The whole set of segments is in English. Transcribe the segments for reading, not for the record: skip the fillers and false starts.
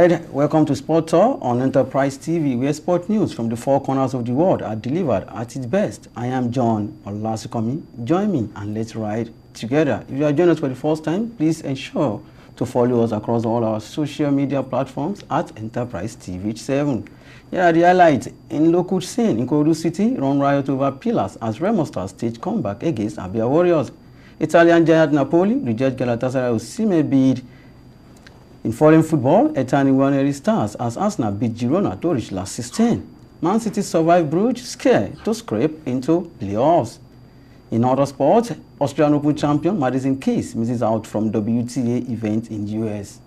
right, welcome to Sport Tour on Enterprise TV, where sport news from the four corners of the world are delivered at its best. I am John Olasikomi. Join me and let's ride together. If you are joining us for the first time, please ensure to follow us across all our social media platforms at Enterprise TV 7. Here are the highlights. In local scene, in Ikorodu City, run riot over pillars as Remo Stars stage comeback against Abia Warriors. Italian giant Napoli reject Galatasaray Osimhen bid. In foreign football, Etani Waneri Stars as Arsenal beat Girona to reach last 16. Man City survived Brugge scare to scrape into playoffs. In other sports, Australian Open champion Madison Keys misses out from WTA event in US.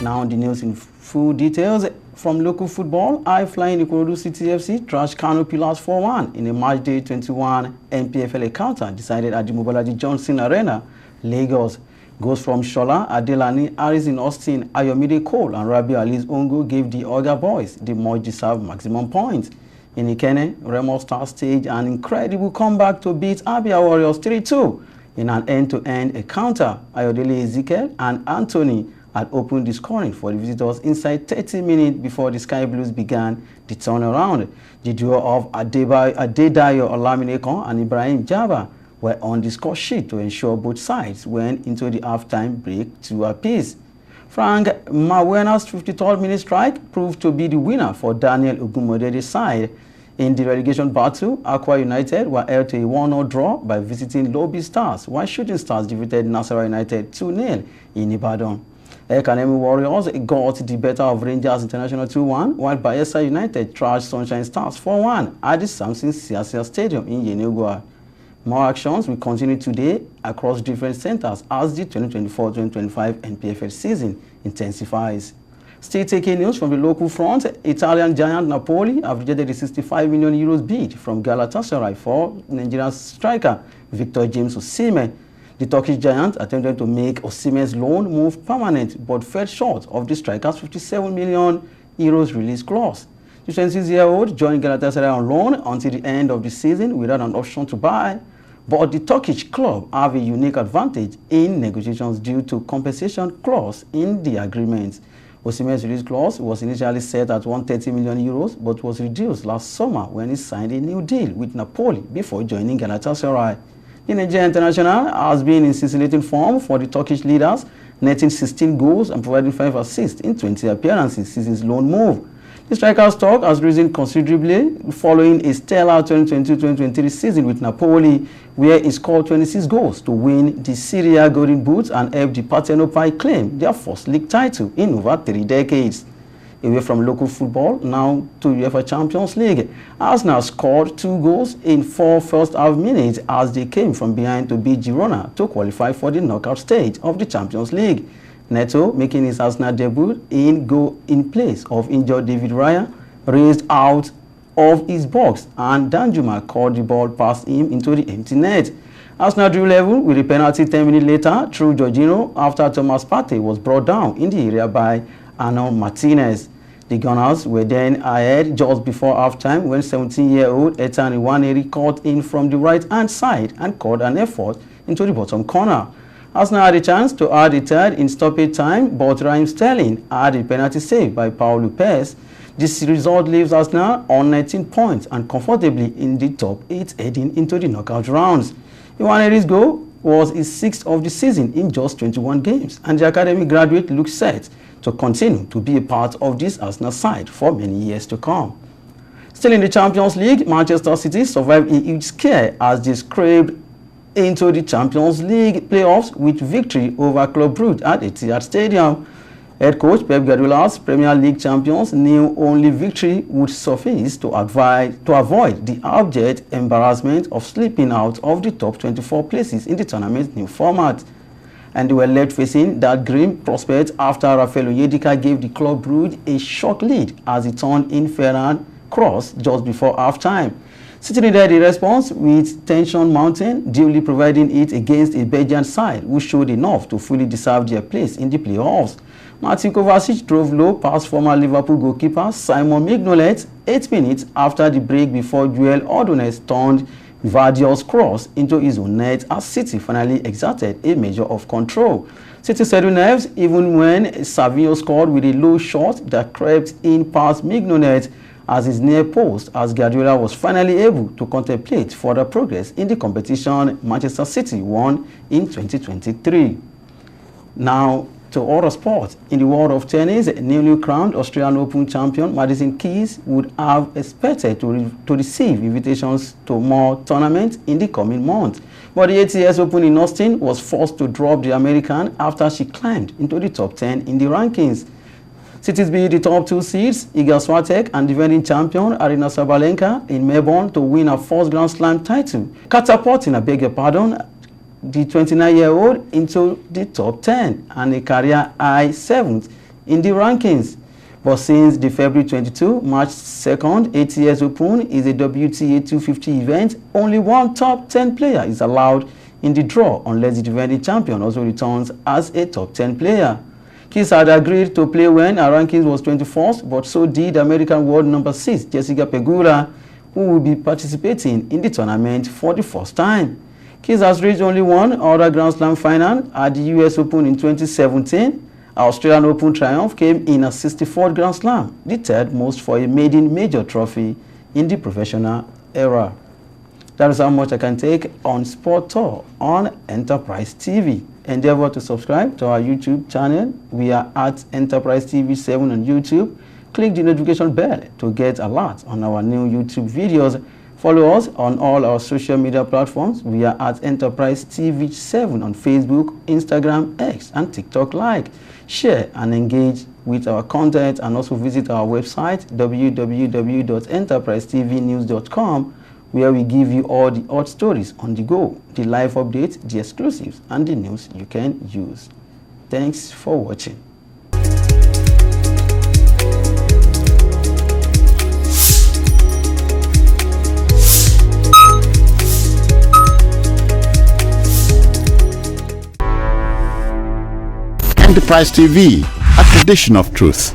Now the news in full details. From local football, high-flying Ikorodu City FC trashed Kano Pillars 4-1 in a matchday 21 NPFL encounter decided at the Mobolaji Johnson Arena, Lagos. Goals from Shola, Adelani, Harrison Austin, Ayomide Cole and Rabi Ali's Ongo gave the Oga boys the much-deserved maximum points. In Ikene, Remo Stars staged an incredible comeback to beat Abia Warriors 3-2 in an end-to-end encounter. Ayodele Ezekiel and Anthony had opened the scoring for the visitors inside 30 minutes before the Sky Blues began the turnaround. The duo of Adedayo Olamilekan and Ibrahim Jaba were on the score sheet to ensure both sides went into the halftime break 2 apiece. Frank Mawena's 53rd minute strike proved to be the winner for Daniel Ogunmodede's side. In the relegation battle, Aqua United were held to a 1-0 draw by visiting Lobby Stars, while Shooting Stars defeated Nasarawa United 2-0 in Ibadan. Ekanemi Warriors got the better of Rangers International 2-1, while Bayelsa United trashed Sunshine Stars 4-1 at the Samson Siasia Stadium in Yenagoa. More actions will continue today across different centers as the 2024-2025 NPFL season intensifies. Still taking news from the local front, Italian giant Napoli have rejected the €65 million bid from Galatasaray for Nigerian striker Victor James Osimhen. The Turkish giant attempted to make Osimhen's loan move permanent but fell short of the striker's €57 million release clause. The 26-year-old joined Galatasaray on loan until the end of the season without an option to buy, but the Turkish club have a unique advantage in negotiations due to compensation clause in the agreement. Osimhen's release clause was initially set at €130 million but was reduced last summer when he signed a new deal with Napoli before joining Galatasaray. The Nigerian international has been in scintillating form for the Turkish leaders, netting 16 goals and providing 5 assists in 20 appearances since his loan move. The striker's stock has risen considerably following a stellar 2022-2023 season with Napoli, where he scored 26 goals to win the Serie A Golden Boot and help the Parthenopai claim their first league title in over 3 decades. Away from local football, now to UEFA Champions League. Arsenal scored 2 goals in 4 first-half minutes as they came from behind to beat Girona to qualify for the knockout stage of the Champions League. Neto, making his Arsenal debut in place of injured David Raya, raced out of his box and Danjuma caught the ball past him into the empty net. Arsenal drew level with a penalty 10 minutes later through Jorginho after Thomas Partey was brought down in the area by Arnold Martinez. The Gunners were then ahead just before halftime when 17-year-old Etani Waneri caught in from the right-hand side and caught an effort into the bottom corner. Arsenal had a chance to add a third in stoppage time, but Raheem Sterling had a penalty save by Paul Lopez. This result leaves Arsenal on 19 points and comfortably in the top 8 heading into the knockout rounds. Waneri's goal was his 6th of the season in just 21 games, and the academy graduate looks set to continue to be a part of this Arsenal side for many years to come. Still in the Champions League, Manchester City survived a huge scare as they scraped into the Champions League playoffs with victory over Club Brugge at Etihad Stadium. Head coach Pep Guardiola's Premier League champions knew only victory would suffice to avoid the abject embarrassment of slipping out of the top 24 places in the tournament's new format. And they were left facing that grim prospect after Rafael Onyedika gave the Club Brugge a shock lead as he turned in Ferran Cross just before halftime. City needed a response with tension mounting, duly providing it against a Belgian side who showed enough to fully deserve their place in the playoffs. Martin Kovacic drove low past former Liverpool goalkeeper Simon Mignolet 8 minutes after the break before Joel Ordonez turned Vadiol's cross into his own net as City finally exerted a measure of control. City settled nerves even when Savinho scored with a low shot that crept in past Mignolet as his near post as Guardiola was finally able to contemplate further progress in the competition Manchester City won in 2023. Now to other sports. In the world of tennis, newly crowned Australian Open champion Madison Keys would have expected to receive invitations to more tournaments in the coming months. But the ATS Open in Austin was forced to drop the American after she climbed into the top 10 in the rankings. Cities beat the top 2 seeds, Iga Swiatek and defending champion Aryna Sabalenka in Melbourne to win her first Grand Slam title, catapulting, the 29-year-old into the top 10 and a career high 7th in the rankings. But since the February 22, March 2nd ATS Open is a WTA 250 event, only one top 10 player is allowed in the draw unless the defending champion also returns as a top 10 player. Keys had agreed to play when her rankings was 21st, but so did American world number 6 Jessica Pegula, who will be participating in the tournament for the first time. Keys has reached only one other Grand Slam final at the US Open in 2017. Our Australian Open triumph came in a 64th Grand Slam, the third most for a maiden major trophy in the professional era. That is how much I can take on Sport Tour on Enterprise TV. Endeavor to subscribe to our YouTube channel. We are at Enterprise TV 7 on YouTube. Click the notification bell to get alerts on our new YouTube videos. Follow us on all our social media platforms. We are at Enterprise TV 7 on Facebook, Instagram, X, and TikTok. Like, share, and engage with our content, and also visit our website www.enterprisetvnews.com, where we give you all the hot stories on the go, the live updates, the exclusives, and the news you can use. Thanks for watching. Enterprise TV, a tradition of truth.